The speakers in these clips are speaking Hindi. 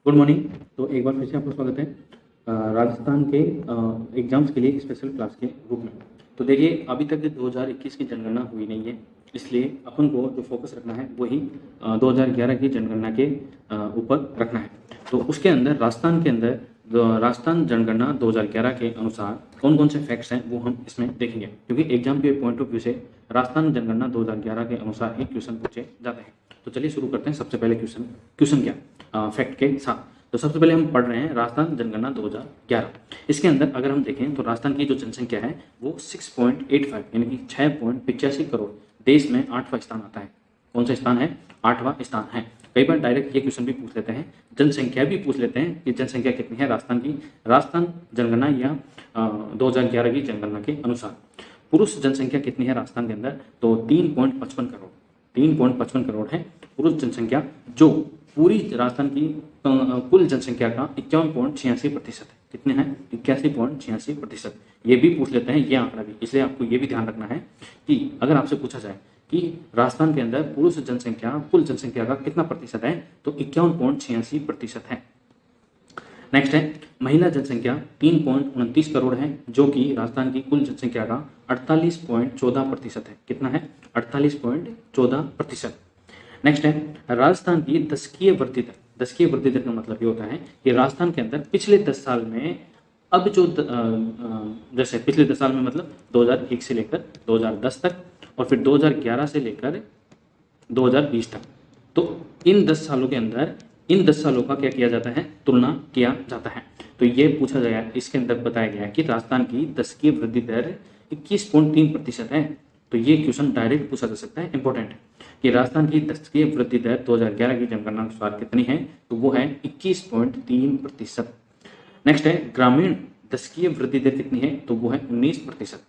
Good morning. तो एक बार फिर से आपका स्वागत है राजस्थान के एग्जाम्स के लिए स्पेशल क्लास के रूप में। तो देखिए, अभी तक 2021 की जनगणना हुई नहीं है, इसलिए अपन को जो फोकस रखना है वही 2011 की जनगणना के ऊपर रखना है। तो उसके अंदर राजस्थान के अंदर राजस्थान जनगणना 2011 के अनुसार कौन कौन से फैक्ट्स हैं वो हम इसमें देखेंगे, क्योंकि एग्जाम के पॉइंट ऑफ व्यू से राजस्थान जनगणना 2011 के अनुसार ही क्वेश्चन पूछे जाते हैं। तो चलिए शुरू करते हैं। सबसे पहले क्वेश्चन क्या फैक्ट के साथ। तो सबसे पहले हम पढ़ रहे हैं राजस्थान जनगणना 2011। इसके अंदर अगर हम देखें तो राजस्थान की जो जनसंख्या है वो 6.85 यानी कि 6.85 करोड़, देश में 8वां स्थान आता है। कौन सा स्थान है? 8वां स्थान है। कई बार डायरेक्ट ये क्वेश्चन भी पूछ लेते हैं, जनसंख्या भी पूछ लेते हैं कि जनसंख्या कितनी है राजस्थान की। राजस्थान जनगणना या 2011 की जनगणना के अनुसार पुरुष जनसंख्या कितनी है राजस्थान के अंदर? तो 3.55 करोड़, 3.55 करोड़ है पुरुष जनसंख्या, जो पूरी राजस्थान की कुल जनसंख्या का 51.86% है। कितने हैं? 81.86%। ये भी पूछ लेते हैं, ये आंकड़ा भी, इसलिए आपको ये भी ध्यान रखना है कि अगर आपसे पूछा जाए कि राजस्थान के अंदर पुरुष जनसंख्या कुल जनसंख्या का कितना प्रतिशत है, तो 51.86% है। नेक्स्ट है महिला जनसंख्या 3.29 करोड़ है, जो कि राजस्थान की कुल जनसंख्या का 48.14% है। कितना है? 48.14%। नेक्स्ट है राजस्थान की दशकीय वृद्धि दर। दशकीय वृद्धि दर का मतलब ये होता है कि राजस्थान के अंदर पिछले 10 साल में अब जो जैसे पिछले 10 साल में मतलब 2001 से लेकर 2010 तक, और फिर 2011 से लेकर 2020 तक। तो इन 10 सालों के अंदर इन 10 सालों का क्या किया जाता है? तुलना किया जाता है। तो ये पूछा गया, इसके अंदर बताया गया कि राजस्थान की दशकीय वृद्धि दर 21.3% है। तो ये क्वेश्चन डायरेक्ट पूछा जा सकता है, इंपॉर्टेंट है कि राजस्थान की दशकीय वृद्धि दर 2011 की जनगणना अनुसार कितनी है? तो वो है 21.3%। नेक्स्ट है ग्रामीण दशकीय वृद्धि दर कितनी है? तो वो है 19%।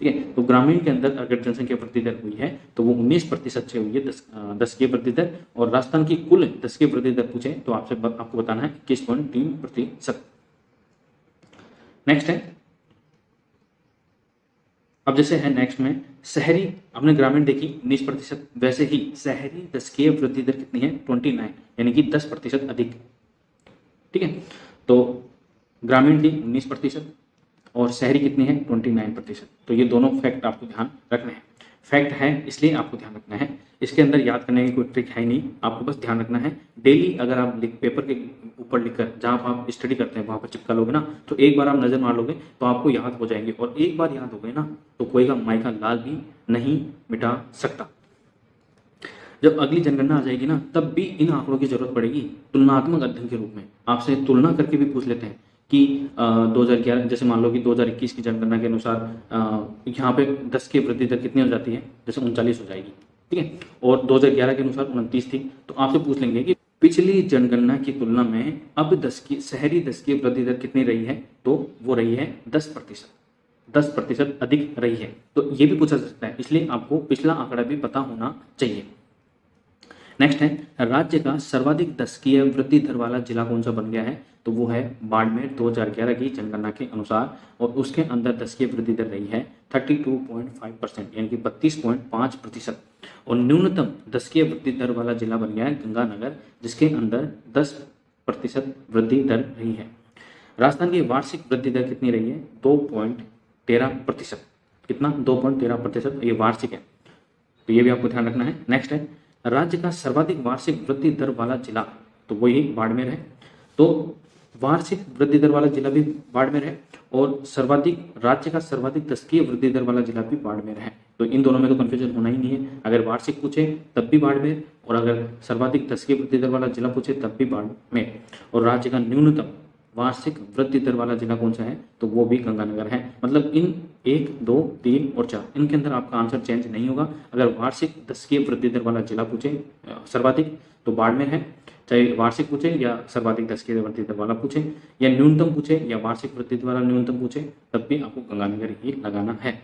ठीक है, तो ग्रामीण के अंदर अगर जनसंख्या वृद्धि दर हुई है तो वो 19% से हुई है दशकीय वृद्धि दर। और राजस्थान की कुल दशकीय वृद्धि दर पूछे तो आपको बताना है 21.3%। नेक्स्ट है, अब जैसे है नेक्स्ट में शहरी, आपने ग्रामीण देखी 19%, वैसे ही शहरी दशकीय वृद्धि दर कितनी है? 29, यानी कि 10% अधिक। ठीक है, तो ग्रामीण की 19% और शहरी कितनी है? 29%। तो ये दोनों फैक्ट आपको ध्यान रखने हैं। फैक्ट है इसलिए आपको ध्यान रखना है, इसके अंदर याद करने की कोई ट्रिक है नहीं, आपको बस ध्यान रखना है। डेली अगर आप पेपर के ऊपर लिखकर जहाँ आप स्टडी करते हैं वहाँ पर चिपका लोगे ना, तो एक बार आप नज़र मार लोगे तो आपको याद हो जाएंगे, और एक बार याद हो गए ना तो कोई का माई का लाल भी नहीं मिटा सकता। जब अगली जनगणना आ जाएगी ना, तब भी इन आंकड़ों की जरूरत पड़ेगी तुलनात्मक अध्ययन के रूप में। आपसे तुलना करके भी पूछ लेते हैं कि 2011, जैसे मान लो कि 2021 की जनगणना के अनुसार यहाँ पे 10 की वृद्धि दर कितनी हो जाती है? जैसे 39 हो जाएगी। ठीक है, और 2011 के अनुसार 29 थी, तो आपसे पूछ लेंगे कि पिछली जनगणना की तुलना में अब 10 की शहरी 10 की वृद्धि दर कितनी रही है? तो वो रही है 10%। 10% अधिक रही है। तो ये भी पूछा जा सकता है, इसलिए आपको पिछला आंकड़ा भी पता होना चाहिए। नेक्स्ट है राज्य का सर्वाधिक दशकीय वृद्धि दर वाला जिला कौन सा बन गया है? तो वो है बाड़मेर 2011 की जनगणना के अनुसार, और उसके अंदर दशकीय वृद्धि दर रही है 32.5%, यानी कि 32.5%। और न्यूनतम दशकीय वृद्धि दर वाला जिला बन गया है गंगानगर, जिसके अंदर 10% वृद्धि दर रही है। राजस्थान की वार्षिक वृद्धि दर कितनी रही है? 2.13%। कितना? 2.13%, ये वार्षिक है, तो ये भी आपको ध्यान रखना है। नेक्स्ट है राज्य का सर्वाधिक वार्षिक वृद्धि दर वाला जिला, तो वही बाड़मेर है। तो वार्षिक वृद्धि दर वाला जिला भी बाड़मेर है, और राज्य का सर्वाधिक दशकीय वृद्धि दर वाला जिला भी बाड़मेर है। तो इन दोनों में तो कंफ्यूजन होना ही नहीं है। अगर वार्षिक पूछे तब भी बाड़मेर, और अगर सर्वाधिक दशकीय वृद्धि दर वाला जिला पूछे तब भी बाड़मेर। और राज्य का न्यूनतम वार्षिक वृद्धि दर वाला जिला कौन सा है? तो वो भी गंगानगर है। मतलब इन 1, 2, 3 और 4 इनके अंदर आपका आंसर चेंज नहीं होगा। अगर वार्षिक दशकीय वृद्धि दर वाला जिला पूछे सर्वाधिक, तो बाड़मेर है। चाहे वार्षिक पूछे या सर्वाधिक दशकीय वृद्धि दर वाला पूछे, या न्यूनतम पूछे या वार्षिक वृद्धि दर वाला न्यूनतम पूछे, तब भी आपको गंगानगर ही लगाना है।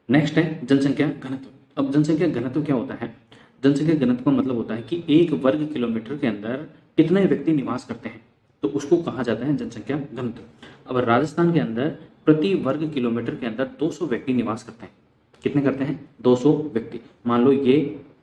नेक्स्ट है जनसंख्या घनत्व। अब जनसंख्या घनत्व क्या होता है? जनसंख्या घनत्व का मतलब होता है कि 1 वर्ग किलोमीटर के अंदर कितने व्यक्ति निवास करते हैं, तो उसको कहा जाता है जनसंख्या घनत्व। अब राजस्थान के अंदर प्रति वर्ग किलोमीटर के अंदर 200 व्यक्ति निवास करते हैं। कितने करते हैं? 200 व्यक्ति। मान लो ये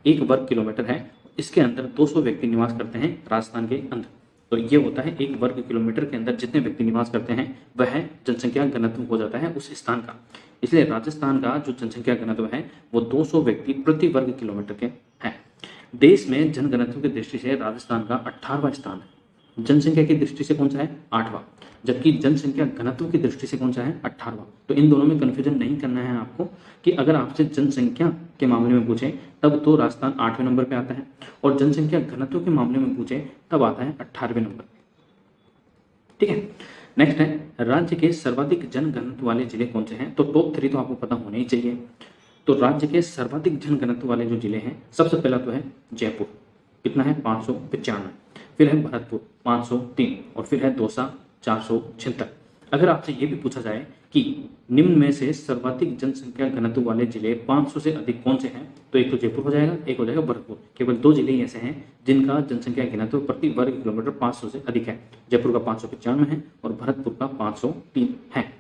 1 वर्ग किलोमीटर है, इसके अंदर 200 व्यक्ति निवास करते हैं राजस्थान के अंदर। तो ये होता है 1 वर्ग किलोमीटर के अंदर जितने व्यक्ति निवास करते हैं वह जनसंख्या घनत्व हो जाता है उस स्थान का। इसलिए राजस्थान का जो जनसंख्या घनत्व है वो 200 व्यक्ति प्रति वर्ग किलोमीटर के है। देश में जनघनत्व की दृष्टि से राजस्थान का 18वां स्थान है। जनसंख्या की दृष्टि से कौन सा है? 8वां। जबकि जनसंख्या घनत्व की दृष्टि से कौन सा है? 18वां। तो इन दोनों में कंफ्यूजन नहीं करना है आपको कि अगर आपसे जनसंख्या के मामले में पूछे तब तो राजस्थान 8वें नंबर पे आता है, और जनसंख्या घनत्व के मामले में पूछे तब आता है 18वें नंबर। ठीक है, नेक्स्ट है राज्य के सर्वाधिक जनघनत्व वाले जिले कौन से हैं? तो टॉप 3 तो आपको पता होने ही चाहिए। तो राज्य के सर्वाधिक जनघनत्व वाले जो जिले हैं, सबसे पहला तो है जयपुर, कितना है? 595। फिर है भरतपुर 503, और फिर है दौसा 476। अगर आपसे ये भी पूछा जाए कि निम्न में से सर्वाधिक जनसंख्या घनत्व वाले जिले 500 से अधिक कौन से हैं, तो एक तो जयपुर हो जाएगा, एक हो जाएगा भरतपुर। केवल 2 जिले ही ऐसे हैं जिनका जनसंख्या घनत्व प्रति वर्ग किलोमीटर 500 से अधिक है। जयपुर का 595 है और भरतपुर का 503 है।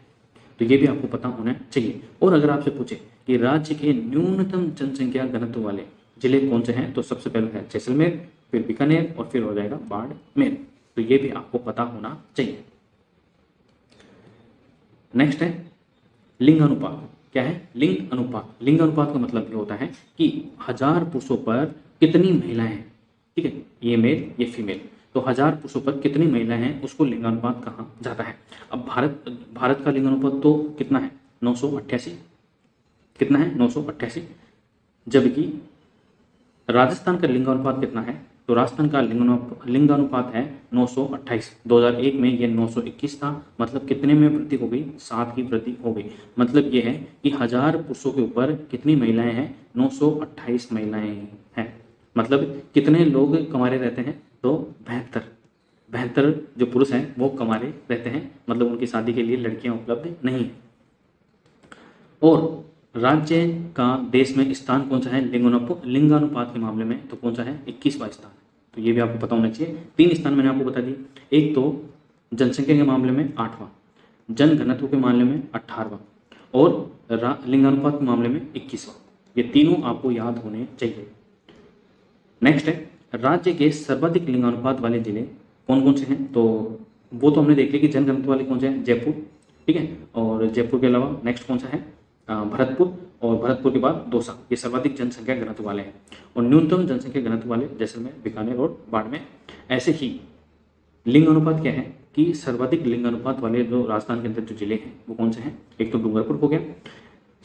तो ये भी आपको पता होना चाहिए। और अगर आपसे पूछे कि राज्य के न्यूनतम जनसंख्या घनत्व वाले जिले कौन से हैं, तो सबसे पहले है जैसलमेर, फिर बीकानेर और फिर हो जाएगा बाड़मेर। तो ये भी आपको पता होना चाहिए। नेक्स्ट है लिंग अनुपात। क्या है? लिंग अनुपात। लिंग अनुपात का मतलब ये होता है कि 1000 पुरुषों पर कितनी महिलाएं हैं। ठीक है, ये मेल ये फीमेल, तो 1000 पुरुषों पर कितनी महिलाएं हैं उसको लिंगानुपात कहा जाता है। अब भारत का लिंगानुपात तो कितना है? 988। कितना है? 988। जबकि राजस्थान का लिंगानुपात कितना है? तो राजस्थान का लिंगानुपात है 928। 2001 में ये 921 था। मतलब कितने में वृद्धि हो गई? 7 की वृद्धि हो गई। मतलब ये है कि 1000 पुरुषों के ऊपर कितनी महिलाएं हैं? 928 महिलाएं हैं। मतलब कितने लोग कमारे रहते हैं? तो 72 जो पुरुष हैं वो कमारे रहते हैं। मतलब उनकी शादी के लिए लड़कियां उपलब्ध नहीं है। और राज्य का देश में स्थान कौन सा है लिंगानुपात के मामले में? तो कौन सा है? 21वां स्थान। तो ये भी आपको पता होना चाहिए। 3 स्थान मैंने आपको बता दिए। एक तो जनसंख्या के मामले में 8वां, जन घनत्व के मामले में 18वां, और लिंगानुपात के मामले में 21वां। ये तीनों आपको याद होने चाहिए। नेक्स्ट है राज्य के सर्वाधिक लिंगानुपात वाले जिले कौन कौन से हैं? तो वो तो हमने देख लिया कि जनघनत्व वाले कौन से हैं? जयपुर। ठीक है, और जयपुर के अलावा नेक्स्ट कौन सा है? भरतपुर, और भरतपुर के बाद दौसा। ये सर्वाधिक जनसंख्या घनत्व वाले हैं। और न्यूनतम जनसंख्या घनत्व वाले जैसलमेर, बीकानेर और बाड़मेर। ऐसे ही लिंग अनुपात क्या है कि सर्वाधिक लिंग अनुपात वाले जो राजस्थान के अंदर जो जिले हैं वो कौन से हैं? एक तो डूंगरपुर हो गया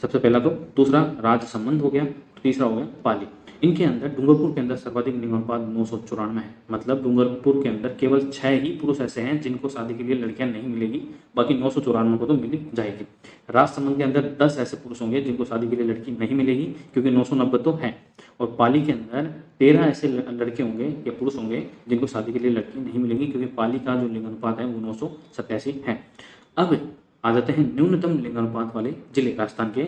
सबसे पहला, तो दूसरा राजसमंद हो गया, तीसरा हो गया पाली। इनके अंदर डूंगरपुर के अंदर सर्वाधिक लिंग अनुपात 994 है। मतलब डूंगरपुर के अंदर केवल 6 ही पुरुष ऐसे हैं जिनको शादी के लिए लड़कियां नहीं मिलेगी, बाकी 994 को तो मिल जाएगी। राजसमंद के अंदर 10 ऐसे पुरुष होंगे जिनको शादी के लिए लड़की नहीं मिलेगी क्योंकि 990 तो है। और पाली के अंदर 13 ऐसे लड़के होंगे या पुरुष होंगे जिनको शादी के लिए लड़की नहीं मिलेगी क्योंकि पाली का जो लिंग अनुपात है वो 987 है। अब आ जाते हैं न्यूनतम लिंगानुपात वाले जिले राजस्थान के,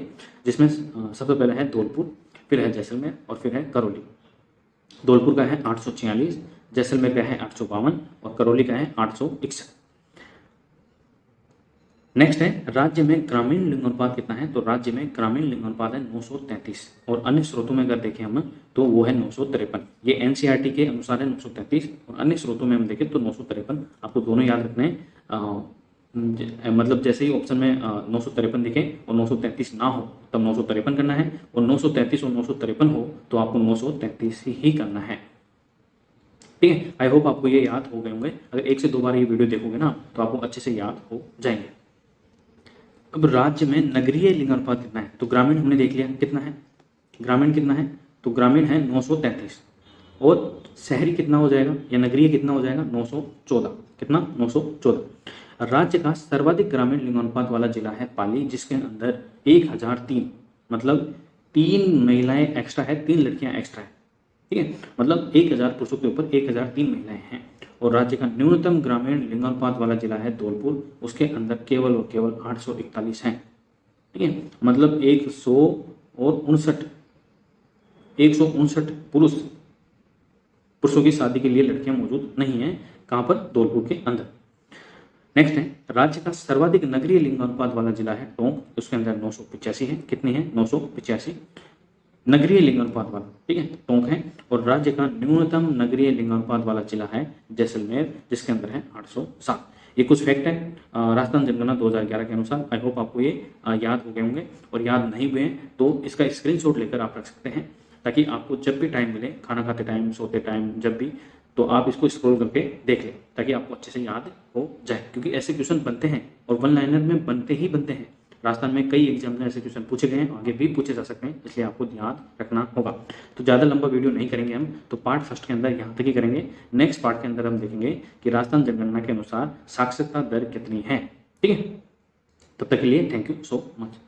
जिसमें सबसे पहले है धौलपुर, फिर है जैसलमेर और फिर है करौली। धौलपुर का है 846, जैसलमेर का है 852 और करौली का है 861। नेक्स्ट है राज्य में ग्रामीण लिंगानुपात कितना है? तो राज्य में ग्रामीण लिंगानुपात है 933, और अन्य स्रोतों में अगर देखें हम तो वो है 953। ये एनसीईआरटी के अनुसार है 933 और अन्य स्रोतों में हम देखें तो 953। आपको दोनों याद रखने हैं। मतलब जैसे ही ऑप्शन में 953 दिखे और 933 ना हो तब 953 करना है, और 933 और 953 हो तो आपको 933 ही करना है। ठीक है, आई होप आपको ये याद हो गए होंगे। अगर 1 से 2 बार ये वीडियो देखोगे ना तो आपको अच्छे से याद हो जाएंगे। अब राज्य में नगरीय लिंगानुपात कितना है? तो ग्रामीण हमने देख लिया कितना है। ग्रामीण कितना है? तो ग्रामीण है 933, और शहरी कितना हो जाएगा या नगरीय कितना हो जाएगा? 914। कितना? 914। राज्य का सर्वाधिक ग्रामीण लिंगानुपात वाला जिला है पाली, जिसके अंदर 1003, मतलब 3 महिलाएं एक्स्ट्रा है, 3 लड़कियां एक्स्ट्रा है। ठीक है, मतलब 1000 पुरुषों के ऊपर 1003 महिलाएं हैं। और राज्य का न्यूनतम ग्रामीण लिंगानुपात वाला जिला है धौलपुर, उसके अंदर केवल और केवल 841 हैं। ठीक है, मतलब 159 पुरुषों की शादी के लिए लड़कियां मौजूद नहीं है। कहां पर? धौलपुर के अंदर। नेक्स्ट है राज्य का सर्वाधिक नगरीय लिंगानुपात वाला जिला है टोंक, उसके अंदर 985 है। कितनी है? 985। नगरीय लिंगानुपात वाला, ठीक है, टोंक है। और राज्य का न्यूनतम नगरीय लिंगानुपात वाला जिला है जैसलमेर, जिसके अंदर है 807। ये कुछ फैक्ट है राजस्थान जनगणना 2011 के अनुसार। आई होप आपको ये याद हो गए होंगे, और याद नहीं हुए हैं तो इसका स्क्रीनशॉट लेकर आप रख सकते हैं, ताकि आपको जब भी टाइम मिले, खाना खाते टाइम, सोते टाइम, जब भी, तो आप इसको स्क्रॉल करके देख लें, ताकि आपको अच्छे से याद हो जाए, क्योंकि ऐसे क्वेश्चन बनते हैं और वन लाइनर में बनते ही बनते हैं। राजस्थान में कई एग्जाम में ऐसे क्वेश्चन पूछे गए हैं, आगे भी पूछे जा सकते हैं, इसलिए आपको याद रखना होगा। तो ज़्यादा लंबा वीडियो नहीं करेंगे हम, तो पार्ट फर्स्ट के अंदर यहाँ तक ही करेंगे। नेक्स्ट पार्ट के अंदर हम देखेंगे कि राजस्थान जनगणना के अनुसार साक्षरता दर कितनी है, ठीक है। तब तक के लिए थैंक यू सो मच।